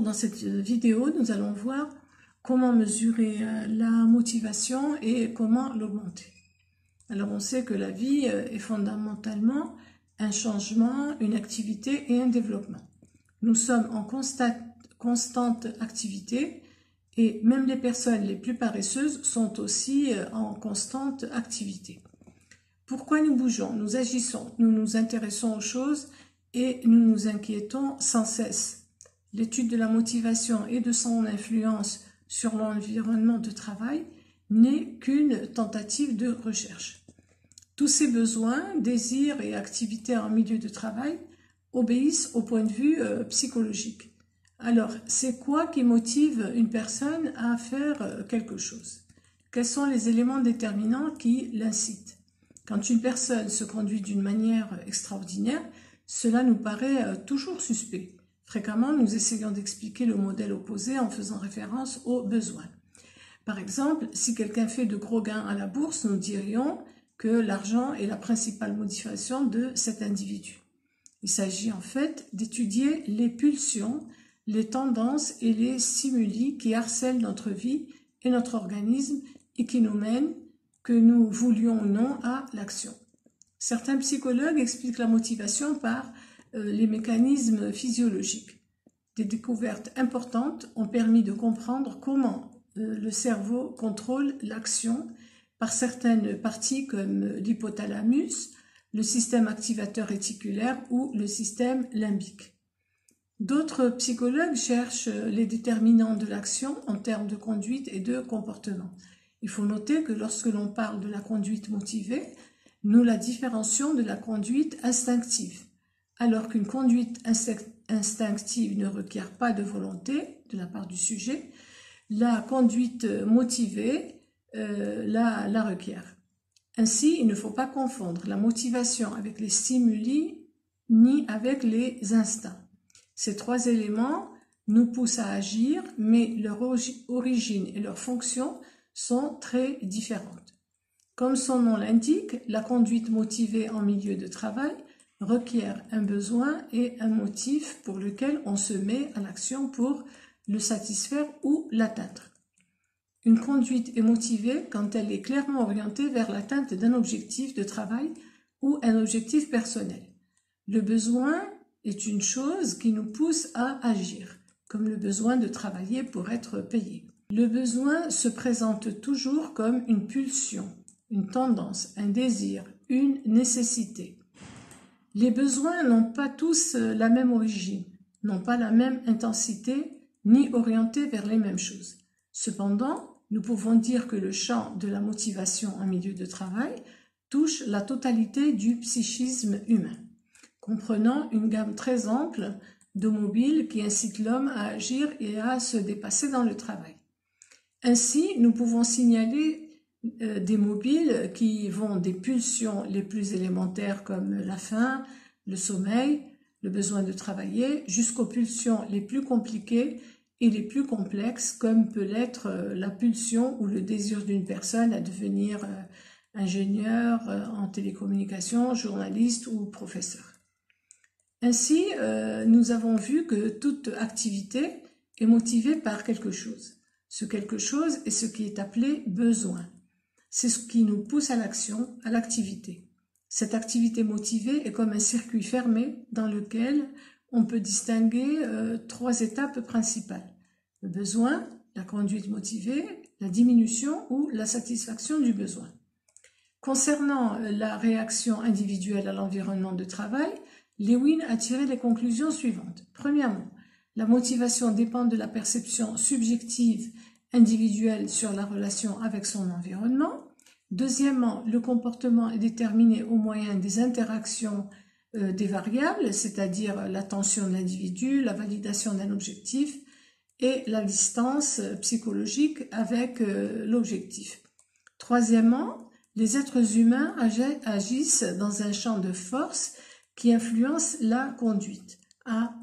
Dans cette vidéo, nous allons voir comment mesurer la motivation et comment l'augmenter. Alors, on sait que la vie est fondamentalement un changement, une activité et un développement. Nous sommes en constante activité et même les personnes les plus paresseuses sont aussi en constante activité. Pourquoi nous bougeons, nous agissons, nous nous intéressons aux choses et nous nous inquiétons sans cesse. L'étude de la motivation et de son influence sur l'environnement de travail n'est qu'une tentative de recherche. Tous ces besoins, désirs et activités en milieu de travail obéissent au point de vue psychologique. Alors, c'est quoi qui motive une personne à faire quelque chose? Quels sont les éléments déterminants qui l'incitent? Quand une personne se conduit d'une manière extraordinaire, cela nous paraît toujours suspect. Fréquemment, nous essayons d'expliquer le modèle opposé en faisant référence aux besoins. Par exemple, si quelqu'un fait de gros gains à la bourse, nous dirions que l'argent est la principale motivation de cet individu. Il s'agit en fait d'étudier les pulsions, les tendances et les stimuli qui harcèlent notre vie et notre organisme et qui nous mènent, que nous voulions ou non, à l'action. Certains psychologues expliquent la motivation par les mécanismes physiologiques. Des découvertes importantes ont permis de comprendre comment le cerveau contrôle l'action par certaines parties comme l'hypothalamus, le système activateur réticulaire ou le système limbique. D'autres psychologues cherchent les déterminants de l'action en termes de conduite et de comportement. Il faut noter que lorsque l'on parle de la conduite motivée, nous la différencions de la conduite instinctive. Alors qu'une conduite instinctive ne requiert pas de volonté de la part du sujet, la conduite motivée la requiert. Ainsi, il ne faut pas confondre la motivation avec les stimuli ni avec les instincts. Ces trois éléments nous poussent à agir, mais leur origine et leur fonction sont très différentes. Comme son nom l'indique, la conduite motivée en milieu de travail requiert un besoin et un motif pour lequel on se met à l'action pour le satisfaire ou l'atteindre. Une conduite est motivée quand elle est clairement orientée vers l'atteinte d'un objectif de travail ou un objectif personnel. Le besoin est une chose qui nous pousse à agir, comme le besoin de travailler pour être payé. Le besoin se présente toujours comme une pulsion, une tendance, un désir, une nécessité. Les besoins n'ont pas tous la même origine, n'ont pas la même intensité, ni orientés vers les mêmes choses. Cependant, nous pouvons dire que le champ de la motivation en milieu de travail touche la totalité du psychisme humain, comprenant une gamme très ample de mobiles qui incitent l'homme à agir et à se dépasser dans le travail. Ainsi, nous pouvons signaler des mobiles qui vont des pulsions les plus élémentaires comme la faim, le sommeil, le besoin de travailler, jusqu'aux pulsions les plus compliquées et les plus complexes comme peut l'être la pulsion ou le désir d'une personne à devenir ingénieur en télécommunications, journaliste ou professeur. Ainsi, nous avons vu que toute activité est motivée par quelque chose. Ce quelque chose est ce qui est appelé besoin. C'est ce qui nous pousse à l'action, à l'activité. Cette activité motivée est comme un circuit fermé dans lequel on peut distinguer trois étapes principales. Le besoin, la conduite motivée, la diminution ou la satisfaction du besoin. Concernant la réaction individuelle à l'environnement de travail, Lewin a tiré les conclusions suivantes. Premièrement, la motivation dépend de la perception subjective individuelle sur la relation avec son environnement. Deuxièmement, le comportement est déterminé au moyen des interactions des variables, c'est-à-dire l'attention de l'individu, la validation d'un objectif et la distance psychologique avec l'objectif. Troisièmement, les êtres humains agissent dans un champ de force qui influence la conduite, à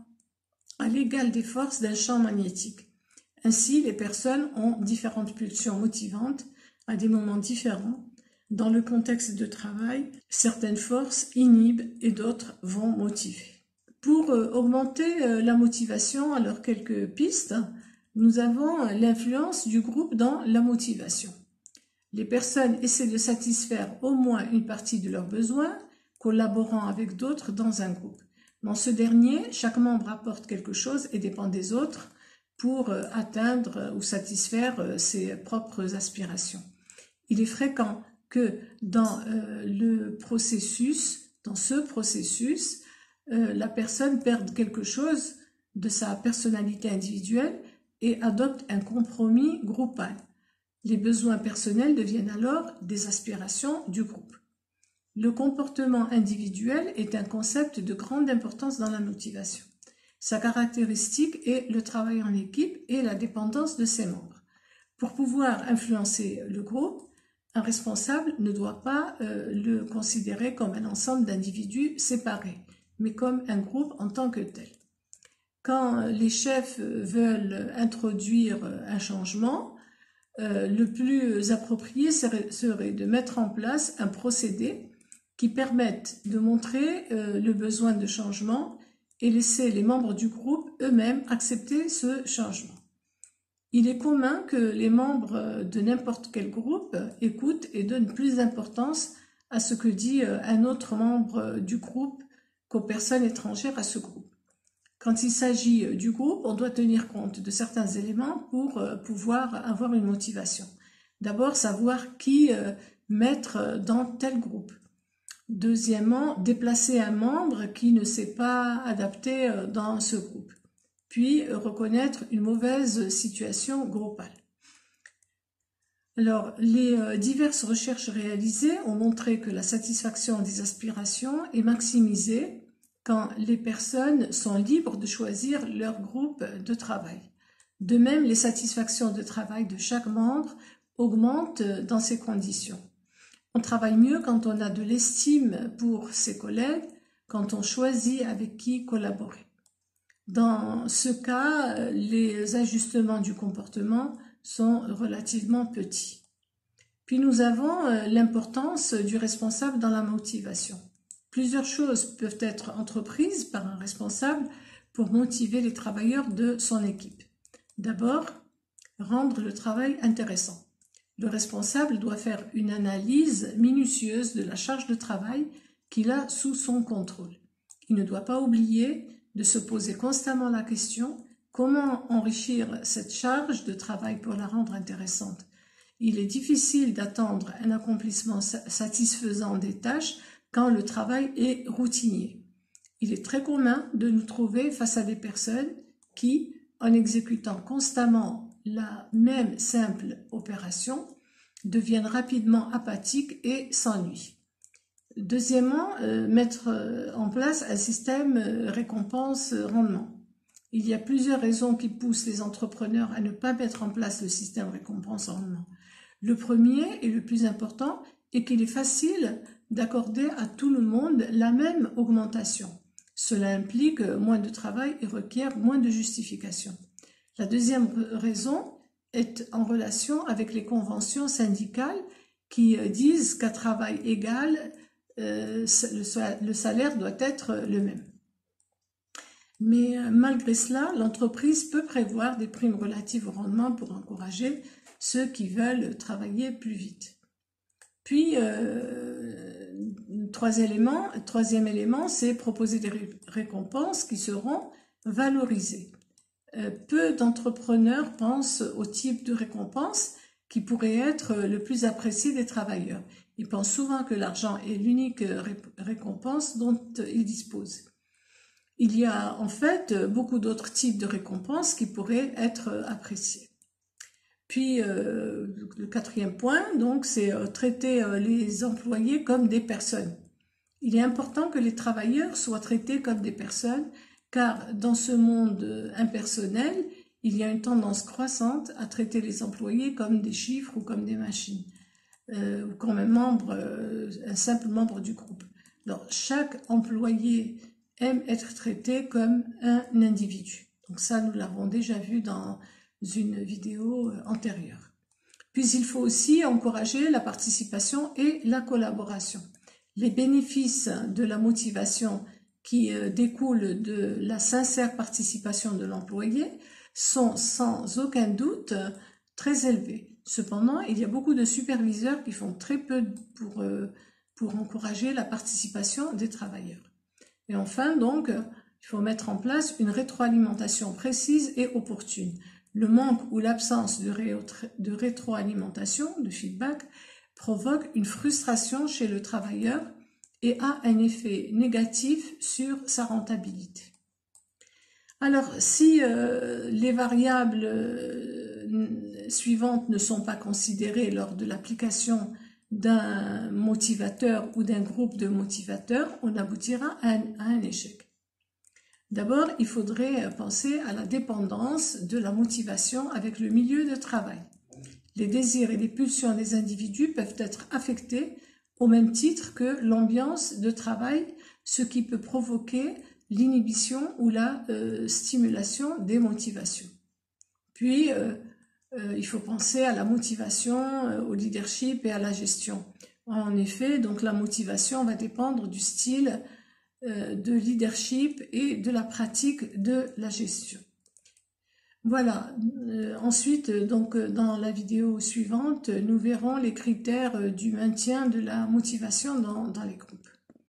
l'égal des forces d'un champ magnétique. Ainsi, les personnes ont différentes pulsions motivantes à des moments différents. Dans le contexte de travail, certaines forces inhibent et d'autres vont motiver. Pour augmenter la motivation, alors quelques pistes. Nous avons l'influence du groupe dans la motivation. Les personnes essaient de satisfaire au moins une partie de leurs besoins, collaborant avec d'autres dans un groupe. Dans ce dernier, chaque membre apporte quelque chose et dépend des autres pour atteindre ou satisfaire ses propres aspirations. Il est fréquent que dans ce processus, la personne perde quelque chose de sa personnalité individuelle et adopte un compromis groupal. Les besoins personnels deviennent alors des aspirations du groupe. Le comportement individuel est un concept de grande importance dans la motivation. Sa caractéristique est le travail en équipe et la dépendance de ses membres. Pour pouvoir influencer le groupe, un responsable ne doit pas le considérer comme un ensemble d'individus séparés, mais comme un groupe en tant que tel. Quand les chefs veulent introduire un changement, le plus approprié serait de mettre en place un procédé qui permette de montrer le besoin de changement et laisser les membres du groupe eux-mêmes accepter ce changement. Il est commun que les membres de n'importe quel groupe écoutent et donnent plus d'importance à ce que dit un autre membre du groupe qu'aux personnes étrangères à ce groupe. Quand il s'agit du groupe, on doit tenir compte de certains éléments pour pouvoir avoir une motivation. D'abord, savoir qui mettre dans tel groupe. Deuxièmement, déplacer un membre qui ne s'est pas adapté dans ce groupe. Puis, reconnaître une mauvaise situation groupale. Alors, les diverses recherches réalisées ont montré que la satisfaction des aspirations est maximisée quand les personnes sont libres de choisir leur groupe de travail. De même, les satisfactions de travail de chaque membre augmentent dans ces conditions. On travaille mieux quand on a de l'estime pour ses collègues, quand on choisit avec qui collaborer. Dans ce cas, les ajustements du comportement sont relativement petits. Puis nous avons l'importance du responsable dans la motivation. Plusieurs choses peuvent être entreprises par un responsable pour motiver les travailleurs de son équipe. D'abord, rendre le travail intéressant. Le responsable doit faire une analyse minutieuse de la charge de travail qu'il a sous son contrôle. Il ne doit pas oublier de se poser constamment la question « Comment enrichir cette charge de travail pour la rendre intéressante ?» Il est difficile d'attendre un accomplissement satisfaisant des tâches quand le travail est routinier. Il est très commun de nous trouver face à des personnes qui, en exécutant constamment la même simple opération, deviennent rapidement apathiques et s'ennuient. Deuxièmement, mettre en place un système récompense-rendement. Il y a plusieurs raisons qui poussent les entrepreneurs à ne pas mettre en place le système récompense-rendement. Le premier et le plus important est qu'il est facile d'accorder à tout le monde la même augmentation. Cela implique moins de travail et requiert moins de justification. La deuxième raison est en relation avec les conventions syndicales qui disent qu'à travail égal, le salaire doit être le même. Mais malgré cela, l'entreprise peut prévoir des primes relatives au rendement pour encourager ceux qui veulent travailler plus vite. Puis, troisième élément, c'est proposer des récompenses qui seront valorisées. Peu d'entrepreneurs pensent au type de récompense qui pourrait être le plus apprécié des travailleurs. Ils pensent souvent que l'argent est l'unique récompense dont ils disposent. Il y a en fait beaucoup d'autres types de récompenses qui pourraient être appréciées. Puis, le quatrième point, donc, c'est traiter les employés comme des personnes. Il est important que les travailleurs soient traités comme des personnes, car dans ce monde impersonnel, il y a une tendance croissante à traiter les employés comme des chiffres ou comme des machines, ou comme un simple membre du groupe. Alors, chaque employé aime être traité comme un individu. Donc ça, nous l'avons déjà vu dans une vidéo antérieure. Puis il faut aussi encourager la participation et la collaboration. Les bénéfices de la motivation qui découlent de la sincère participation de l'employé sont sans aucun doute très élevés. Cependant, il y a beaucoup de superviseurs qui font très peu pour encourager la participation des travailleurs. Et enfin, donc, il faut mettre en place une rétroalimentation précise et opportune. Le manque ou l'absence de rétroalimentation, de feedback, provoque une frustration chez le travailleur et a un effet négatif sur sa rentabilité. Alors, si les variables suivantes ne sont pas considérées lors de l'application d'un motivateur ou d'un groupe de motivateurs, on aboutira à un échec. D'abord, il faudrait penser à la dépendance de la motivation avec le milieu de travail. Les désirs et les pulsions des individus peuvent être affectés au même titre que l'ambiance de travail, ce qui peut provoquer l'inhibition ou la stimulation des motivations. Puis, il faut penser à la motivation, au leadership et à la gestion. En effet, donc la motivation va dépendre du style de leadership et de la pratique de la gestion. Voilà. Ensuite, donc dans la vidéo suivante, nous verrons les critères du maintien de la motivation dans les groupes.